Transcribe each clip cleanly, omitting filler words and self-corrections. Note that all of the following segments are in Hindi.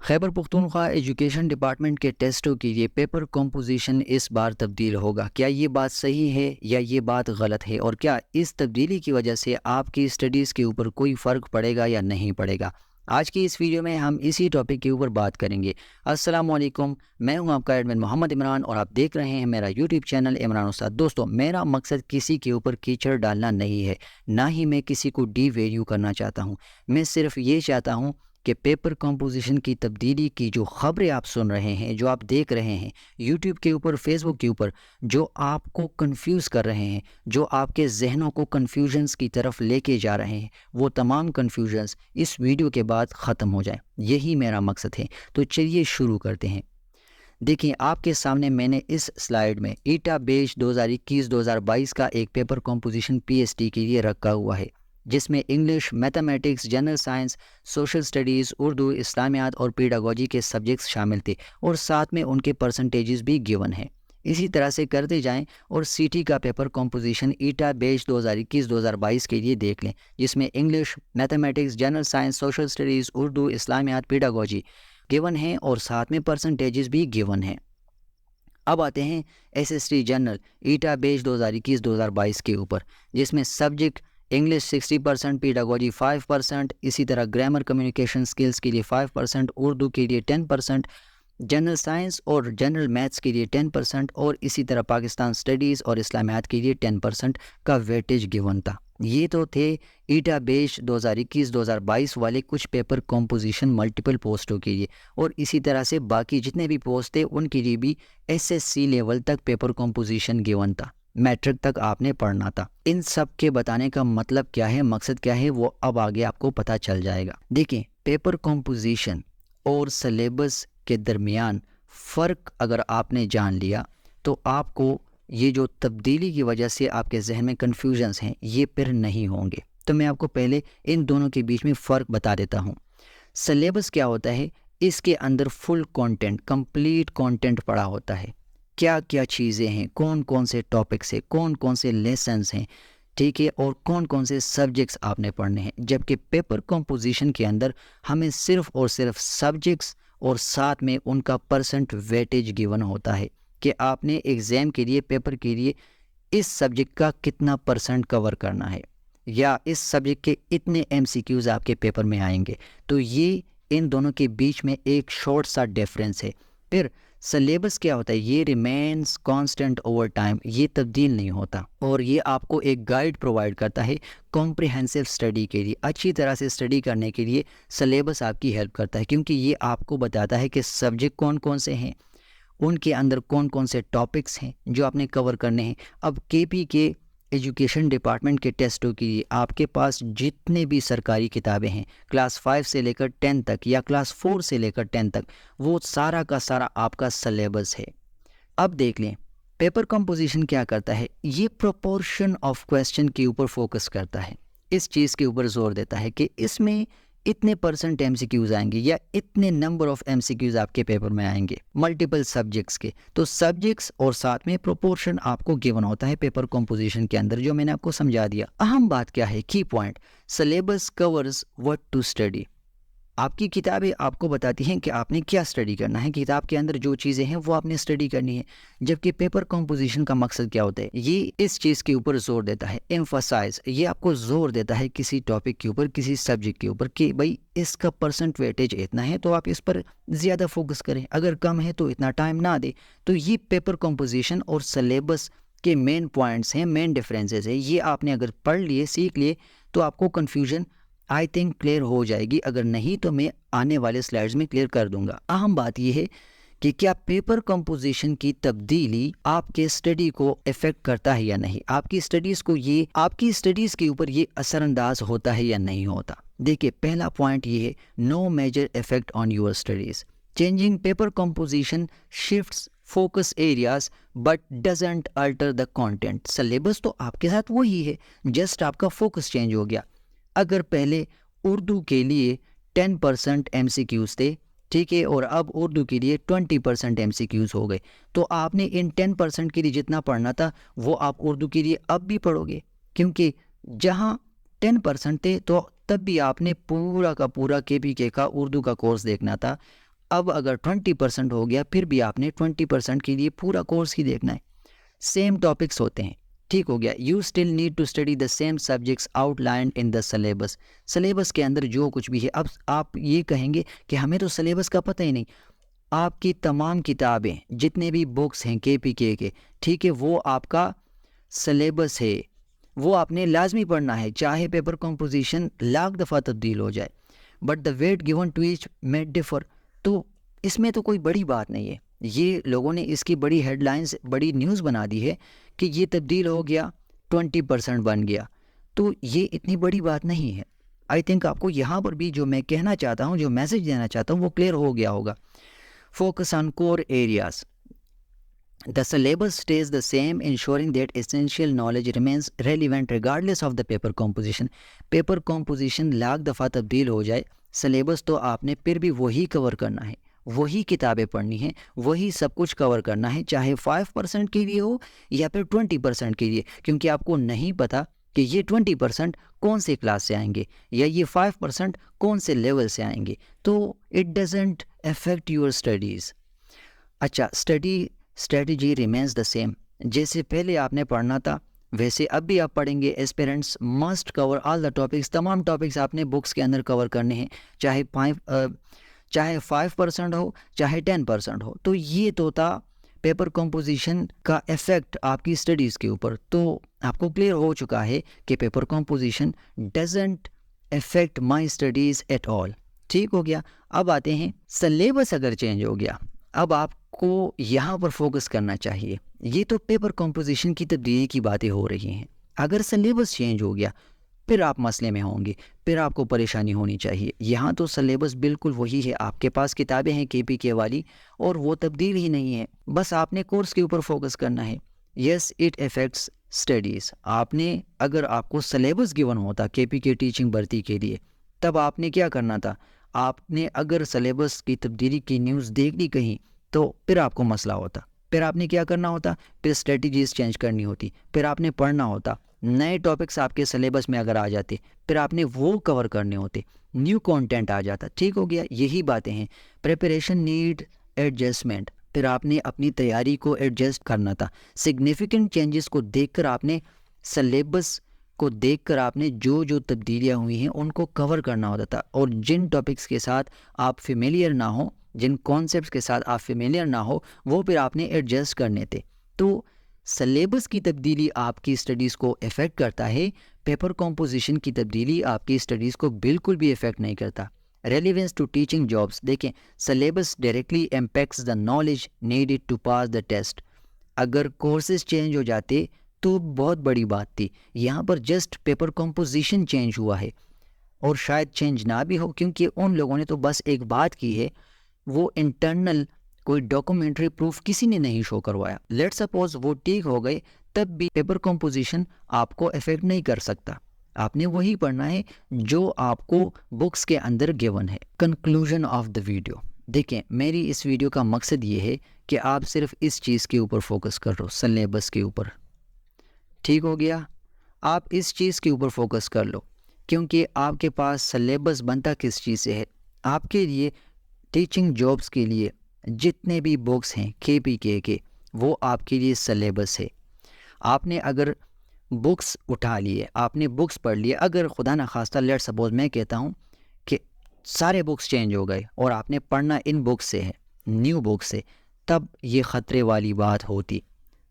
खैबर पख्तूनख्वा एजुकेशन डिपार्टमेंट के टेस्टों के लिए पेपर कंपोजिशन इस बार तब्दील होगा। क्या ये बात सही है या ये बात गलत है, और क्या इस तब्दीली की वजह से आपकी स्टडीज़ के ऊपर कोई फ़र्क पड़ेगा या नहीं पड़ेगा? आज की इस वीडियो में हम इसी टॉपिक के ऊपर बात करेंगे। अस्सलाम वालेकुम, मैं हूं आपका एडमिन मोहम्मद इमरान और आप देख रहे हैं मेरा यूट्यूब चैनल इमरान उस्ताद। दोस्तों, मेरा मकसद किसी के ऊपर कीचड़ डालना नहीं है, ना ही मैं किसी को डीवैल्यू करना चाहता हूं। मैं सिर्फ ये चाहता हूं कि पेपर कंपोजिशन की तब्दीली की जो ख़बरें आप सुन रहे हैं, जो आप देख रहे हैं यूट्यूब के ऊपर, फेसबुक के ऊपर, जो आपको कंफ्यूज कर रहे हैं, जो आपके जहनों को कन्फ्यूजन्स की तरफ लेके जा रहे हैं, वो तमाम कन्फ्यूजन्स इस वीडियो के बाद ख़त्म हो जाए, यही मेरा मकसद है। तो चलिए शुरू करते हैं। देखिए, आपके सामने मैंने इस स्लाइड में ईटा बेच 2021-2022 का एक पेपर कंपोजिशन पीएचडी के लिए रखा हुआ है, जिसमें English, mathematics, general science, social studies, Urdu, इस्लामियात और पेडागोजी के सब्जेक्ट्स शामिल थे और साथ में उनके परसेंटेजेस भी गिवन हैं। इसी तरह से करते जाएं और सीटी का पेपर कंपोजिशन ईटा बेच 2021-2022 के लिए देख लें, जिसमें English, mathematics, general science, social studies, Urdu, इस्लामियात, पेडागोजी गिवन हैं और साथ में परसेंटेजेस भी गिवन हैं। अब आते हैं एसएसटी जनरल ईटा बेच 2021-2022 के ऊपर, जिसमें सब्जेक्ट इंग्लिश 60%, पेडागोजी 5%, इसी तरह ग्रामर कम्युनिकेशन स्किल्स के लिए 5%, उर्दू के लिए 10%, जनरल साइंस और जनरल मैथ्स के लिए 10% और इसी तरह पाकिस्तान स्टडीज़ और इस्लामियात के लिए 10% का वेटेज गिवन था। ये तो थे ईटा बेच 2021-2022 वाले कुछ पेपर कंपोजिशन मल्टीपल पोस्टों के लिए, और इसी तरह से बाकी जितने भी पोस्ट थे उनके लिए भी एसएससी लेवल तक पेपर कंपोजिशन गिवन था, मैट्रिक तक आपने पढ़ना था। इन सब के बताने का मतलब क्या है, मकसद क्या है, वो अब आगे आपको पता चल जाएगा। देखिए, पेपर कंपोजिशन और सिलेबस के दरमियान फ़र्क अगर आपने जान लिया तो आपको ये जो तब्दीली की वजह से आपके जहन में कन्फ्यूजन्स हैं ये फिर नहीं होंगे। तो मैं आपको पहले इन दोनों के बीच में फ़र्क बता देता हूँ। सिलेबस क्या होता है? इसके अंदर फुल कंटेंट, कंप्लीट कंटेंट पड़ा होता है। क्या क्या चीज़ें हैं, कौन कौन से टॉपिक्स हैं, कौन कौन से लेसन्स हैं, ठीक है, और कौन कौन से सब्जेक्ट्स आपने पढ़ने हैं। जबकि पेपर कंपोजिशन के अंदर हमें सिर्फ और सिर्फ सब्जेक्ट्स और साथ में उनका परसेंट वेटेज गिवन होता है कि आपने एग्ज़ाम के लिए, पेपर के लिए इस सब्जेक्ट का कितना परसेंट कवर करना है, या इस सब्जेक्ट के इतने एमसीक्यूज़ आपके पेपर में आएंगे। तो ये इन दोनों के बीच में एक शॉर्ट सा डिफरेंस है। फिर सिलेबस क्या होता है? ये रिमेन्स कांस्टेंट ओवर टाइम, ये तब्दील नहीं होता, और ये आपको एक गाइड प्रोवाइड करता है कॉम्प्रिहेंसिव स्टडी के लिए। अच्छी तरह से स्टडी करने के लिए सिलेबस आपकी हेल्प करता है, क्योंकि ये आपको बताता है कि सब्जेक्ट कौन कौन से हैं, उनके अंदर कौन कौन से टॉपिक्स हैं जो आपने कवर करने हैं। अब केपी के एजुकेशन डिपार्टमेंट के टेस्टों के लिए आपके पास जितने भी सरकारी किताबें हैं, क्लास 5 से लेकर 10 तक या क्लास 4 से लेकर 10 तक, वो सारा का सारा आपका सिलेबस है। अब देख लें, पेपर कंपोजिशन क्या करता है? ये प्रोपोर्शन ऑफ क्वेश्चन के ऊपर फोकस करता है, इस चीज़ के ऊपर जोर देता है कि इसमें इतने परसेंट एमसीक्यूज़ आएंगे या इतने नंबर ऑफ एमसीक्यूज़ आपके पेपर में आएंगे मल्टीपल सब्जेक्ट्स के। तो सब्जेक्ट्स और साथ में प्रोपोर्शन आपको गिवन होता है पेपर कंपोजिशन के अंदर, जो मैंने आपको समझा दिया। अहम बात क्या है, की point, syllabus covers what to study. आपकी किताबें आपको बताती हैं कि आपने क्या स्टडी करना है, किताब के अंदर जो चीज़ें हैं वो आपने स्टडी करनी है। जबकि पेपर कंपोजिशन का मकसद क्या होता है? ये इस चीज़ के ऊपर जोर देता है, एम्फसाइज, ये आपको जोर देता है किसी टॉपिक के ऊपर, किसी सब्जेक्ट के ऊपर, कि भाई इसका परसेंट वेटेज इतना है तो आप इस पर ज़्यादा फोकस करें, अगर कम है तो इतना टाइम ना दे। तो ये पेपर कंपोजिशन और सिलेबस के मेन पॉइंट्स हैं, मेन डिफरेंसेस है। ये आपने अगर पढ़ लिए, सीख लिए, तो आपको कन्फ्यूजन आई थिंक क्लियर हो जाएगी। अगर नहीं तो मैं आने वाले स्लाइड्स में क्लियर कर दूंगा। अहम बात यह है कि क्या पेपर कंपोजिशन की तब्दीली आपके स्टडी को इफेक्ट करता है या नहीं, आपकी स्टडीज़ को, ये आपकी स्टडीज़ के ऊपर ये असरअंदाज होता है या नहीं होता। देखिए, पहला पॉइंट ये है, no major effect on your studies. Changing paper composition shifts focus areas but doesn't alter the content. Syllabus तो आपके साथ वही है, जस्ट आपका फोकस चेंज हो गया। अगर पहले उर्दू के लिए 10% एमसीक्यूज़ थे, ठीक है, और अब उर्दू के लिए 20% एमसीक्यूज़ हो गए, तो आपने इन 10% के लिए जितना पढ़ना था वो आप उर्दू के लिए अब भी पढ़ोगे, क्योंकि जहाँ 10% थे तो तब भी आपने पूरा का पूरा केपीके का उर्दू का कोर्स देखना था। अब अगर 20% हो गया फिर भी आपने 20% के लिए पूरा कोर्स ही देखना है। सेम टॉपिक्स होते हैं, ठीक हो गया। You still need to study the same subjects outlined in the syllabus. Syllabus के अंदर जो कुछ भी है, अब आप ये कहेंगे कि हमें तो सिलेबस का पता ही नहीं। आपकी तमाम किताबें, जितने भी बुक्स हैं KPK के, ठीक है, वो आपका सिलेबस है, वो आपने लाजमी पढ़ना है, चाहे पेपर कंपोजिशन लाख दफ़ा तब्दील हो जाए। But the weight given to each may differ. तो इसमें तो कोई बड़ी बात नहीं है। ये लोगों ने इसकी बड़ी हेडलाइंस, बड़ी न्यूज़ बना दी है कि ये तब्दील हो गया, 20% बन गया, तो ये इतनी बड़ी बात नहीं है। आई थिंक आपको यहाँ पर भी जो मैं कहना चाहता हूँ, जो मैसेज देना चाहता हूँ, वो क्लियर हो गया होगा। Focus on core areas. The syllabus stays the same, ensuring that essential knowledge remains relevant regardless of the paper composition. Paper composition lakh दफ़ा तब्दील हो जाए, सिलेबस तो आपने फिर भी वही कवर करना है, वही किताबें पढ़नी है, वही सब कुछ कवर करना है, चाहे 5% के लिए हो या फिर 20% के लिए, क्योंकि आपको नहीं पता कि ये 20% कौन से क्लास से आएंगे या ये 5% कौन से लेवल से आएंगे, तो it doesn't affect your studies. अच्छा, स्ट्रेटजी रिमेंस द सेम। जैसे पहले आपने पढ़ना था वैसे अब भी आप पढ़ेंगे। Aspirants must cover all the topics. तमाम टॉपिक्स आपने बुक्स के अंदर कवर करने हैं, चाहे 5% हो चाहे 10% हो। तो ये तो था पेपर कंपोजिशन का इफ़ेक्ट आपकी स्टडीज़ के ऊपर। तो आपको क्लियर हो चुका है कि paper composition doesn't affect my studies at all. ठीक हो गया। अब आते हैं, सिलेबस अगर चेंज हो गया, अब आपको यहाँ पर फोकस करना चाहिए। ये तो पेपर कंपोजिशन की तब्दीली की बातें हो रही हैं। अगर सिलेबस चेंज हो गया फिर आप मसले में होंगे, फिर आपको परेशानी होनी चाहिए। यहाँ तो सिलेबस बिल्कुल वही है, आपके पास किताबें हैं KPK वाली और वो तब्दील ही नहीं है, बस आपने कोर्स के ऊपर फोकस करना है। Yes, it affects studies. आपने, अगर आपको सिलेबस गिवन होता KPK टीचिंग भर्ती के लिए, तब आपने क्या करना था? आपने अगर सिलेबस की तब्दीली की न्यूज़ देख ली कहीं तो फिर आपको मसला होता। फिर आपने क्या करना होता? फिर स्ट्रेटजीज़ चेंज करनी होती, फिर आपने पढ़ना होता। नए टॉपिक्स आपके सिलेबस में अगर आ जाते फिर आपने वो कवर करने होते, न्यू कंटेंट आ जाता। ठीक हो गया। यही बातें हैं। Preparation need adjustment. फिर आपने अपनी तैयारी को एडजस्ट करना था। सिग्निफिकेंट चेंजेस को देखकर आपने, सिलेबस को देखकर आपने जो जो तब्दीलियाँ हुई हैं उनको कवर करना होता था। और जिन टॉपिक्स के साथ आप फेमिलियर ना हो, जिन कॉन्सेप्ट्स के साथ आप फेमिलियर ना हो, वो फिर आपने एडजस्ट करने थे। तो सिलेबस की तब्दीली आपकी स्टडीज़ को इफ़ेक्ट करता है, पेपर कंपोजिशन की तब्दीली आपकी स्टडीज़ को बिल्कुल भी इफ़ेक्ट नहीं करता। Relevance to teaching jobs. देखें, syllabus directly impacts the knowledge needed to pass the test. अगर कोर्सेज चेंज हो जाते तो बहुत बड़ी बात थी। यहाँ पर जस्ट पेपर कंपोजिशन चेंज हुआ है और शायद चेंज ना भी हो, क्योंकि उन लोगों ने तो बस एक बात की है, वो इंटरनल कोई डॉक्यूमेंट्री प्रूफ किसी ने नहीं शो करवाया। लेट सपोज वो ठीक हो गए, तब भी पेपर कंपोजिशन आपको इफेक्ट नहीं कर सकता। आपने वही पढ़ना है जो आपको बुक्स के अंदर गिवन है। Conclusion of the video. देखें, मेरी इस वीडियो का मकसद ये है कि आप सिर्फ इस चीज़ के ऊपर फोकस कर लो, सिलेबस के ऊपर। ठीक हो गया। आप इस चीज़ के ऊपर फोकस कर लो, क्योंकि आपके पास सिलेबस बनता किस चीज़ से है? आपके लिए टीचिंग जॉब्स के लिए जितने भी बुक्स हैं KPK के, वो आपके लिए सिलेबस है। आपने अगर बुक्स उठा लिए, आपने बुक्स पढ़ लिए, अगर खुदा न खास्ता लेट सपोज मैं कहता हूँ कि सारे बुक्स चेंज हो गए और आपने पढ़ना इन बुक्स से है, न्यू बुक्स से, तब ये ख़तरे वाली बात होती,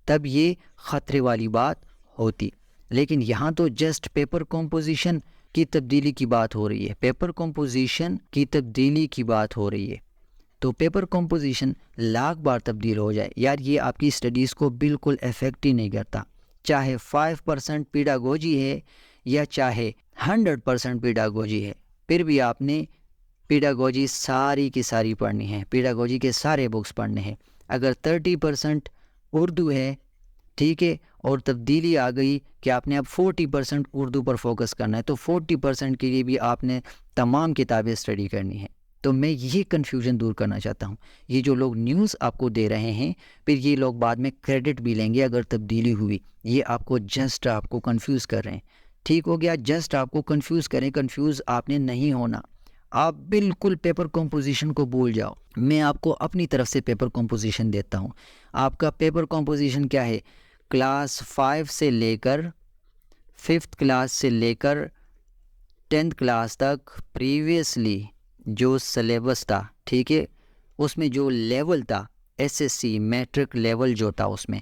तब ये ख़तरे वाली बात होती। लेकिन यहाँ तो जस्ट पेपर कंपोजिशन की तब्दीली की बात हो रही है, पेपर कंपोजिशन की तब्दीली की बात हो रही है। तो पेपर कंपोजिशन लाख बार तब्दील हो जाए यार, ये आपकी स्टडीज़ को बिल्कुल इफ़ेक्ट ही नहीं करता। चाहे 5% पेडागोजी है या चाहे 100% पेडागोजी है, फिर भी आपने पेडागोजी सारी की सारी पढ़नी है, पेडागोजी के सारे बुक्स पढ़ने हैं। अगर 30% उर्दू है, ठीक है, और तब्दीली आ गई कि आपने अब 40% उर्दू पर फोकस करना है, तो 40% के लिए भी आपने तमाम किताबें स्टडी करनी है। तो मैं ये कन्फ्यूजन दूर करना चाहता हूँ। ये जो लोग न्यूज़ आपको दे रहे हैं, फिर ये लोग बाद में क्रेडिट भी लेंगे अगर तब्दीली हुई, ये आपको जस्ट आपको कंफ्यूज कर रहे हैं। ठीक हो गया। जस्ट आपको कंफ्यूज करें, कंफ्यूज आपने नहीं होना। आप बिल्कुल पेपर कंपोजिशन को भूल जाओ। मैं आपको अपनी तरफ से पेपर कंपोजिशन देता हूँ। आपका पेपर कंपोजिशन क्या है, क्लास 5 से लेकर 5th क्लास से लेकर 10th क्लास तक प्रीवियसली जो सिलेबस था, ठीक है, उसमें जो लेवल था एसएससी मैट्रिक लेवल जो था उसमें,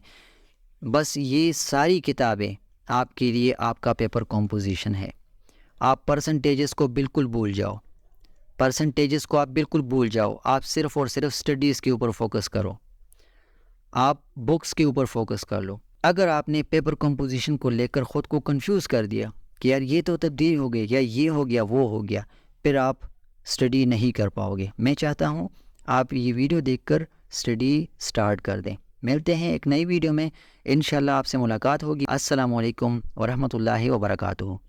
बस ये सारी किताबें आपके लिए आपका पेपर कंपोजिशन है। आप परसेंटेजेस को बिल्कुल भूल जाओ, परसेंटेजेस को आप बिल्कुल भूल जाओ। आप सिर्फ़ और सिर्फ स्टडीज़ के ऊपर फोकस करो, आप बुक्स के ऊपर फोकस कर लो। अगर आपने पेपर कंपोजिशन को लेकर ख़ुद को कंफ्यूज कर दिया कि यार ये तो तब्दील हो गई या ये हो गया वो हो गया, फिर आप स्टडी नहीं कर पाओगे। मैं चाहता हूँ आप ये वीडियो देखकर स्टडी स्टार्ट कर दें। मिलते हैं एक नई वीडियो में, इंशाल्लाह आपसे मुलाकात होगी। अस्सलामु अलैकुम वरहमतुल्लाहि वबरकातुहू।